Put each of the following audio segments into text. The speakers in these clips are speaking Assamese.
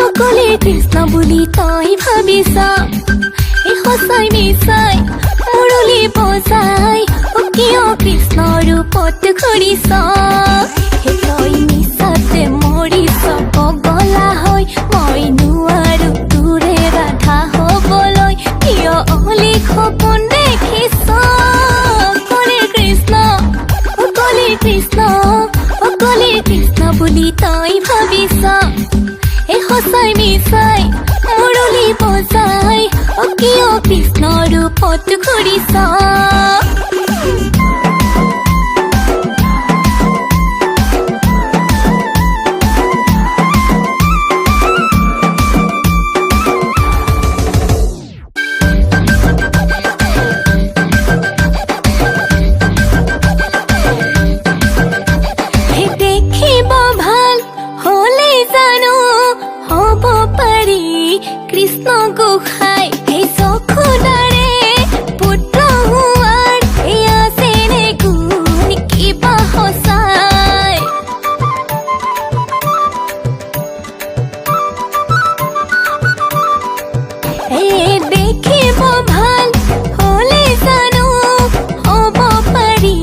অকলে কৃষ্ণ বুলি তই ভাবিছ এই সঁচাই মিছাই মুৰলী বজাই কিয় কৃষ্ণ ৰূপত ঘূৰিছ তই মিছাতে মৰিছ পগলা হৈ মই নোৱাৰো তোৰে ৰাধা হ'বলৈ কিয় অলি সপোন দেখিছ অকলে কৃষ্ণ বুলি তই ভাবিছ এই সঁচাই মিছাই মুৰলী বজাই কিয় কৃষ্ণ ৰূপত ঘূৰিছ কৃষ্ণ গোসাই এই চকুদাৰে পুত্ৰ হোৱাৰ এয়া যেনে গুণ কিবা সঁচাই দেখিব ভাল হলে জানো হ'ব পাৰি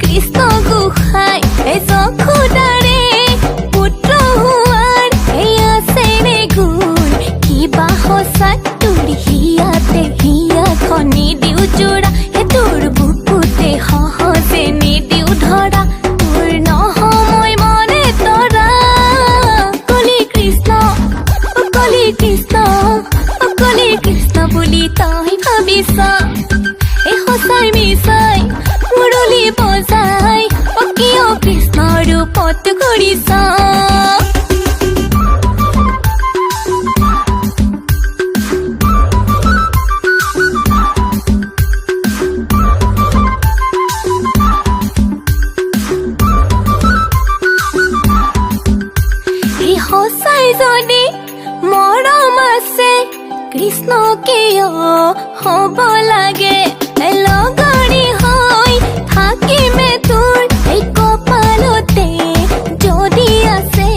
কৃষ্ণ গোসাই এই চকুদাৰে পুত্ৰ হোৱাৰ এয়া যেনে গুণ কিবা সঁচা তোৰ হিয়াতে হিয়াখনি দিও জোৰা তোৰ বুকুতে সহজে নিদিও ধৰা তোৰ নহয় মনে তৰা অকলে কৃষ্ণ বুলি তই ভাবিছ এই সঁচাই মিছাই মুৰলী বজাই কিয় কৃষ্ণ ৰূপত ঘূৰিছ যদি মৰম আছে কৃষ্ণ কিয় হ'ব লাগে লগৰী হৈ থাকিমে তোৰ এই কপালতে যদি আছে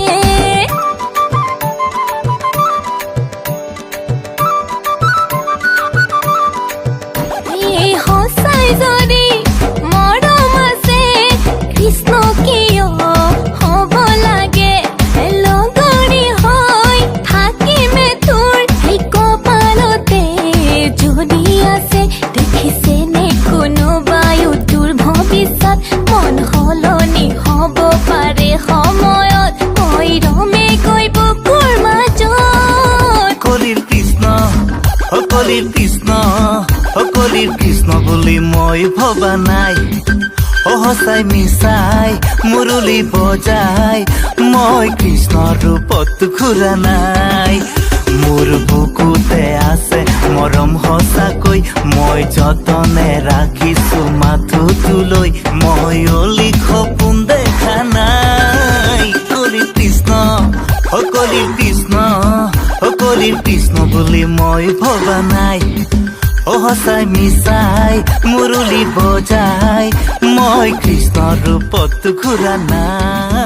সঁচাই যদি মৰম আছে কৃষ্ণ কিয় হ'ব লাগে মন সলনি হ'ব পাৰে সময়ত মই ৰমে গৈ বুকুৰ মাজত অকলিৰ কৃষ্ণ বুলি মই ভবা নাই সঁচাই মিছাই মুৰলী বজাই মই কৃষ্ণৰ ৰূপত ঘূৰা নাই মোৰ বুকুতে আছে মৰম সঁচাকৈ মই যতনে ৰাখিছো মাথোটোলৈ মই অলি সপোন দেখা নাই অকলিৰ কৃষ্ণ বুলি মই ভবা নাই সঁচাই মিছাই মুৰলী বজাই মই কৃষ্ণৰ ৰূপত ঘূৰা নাই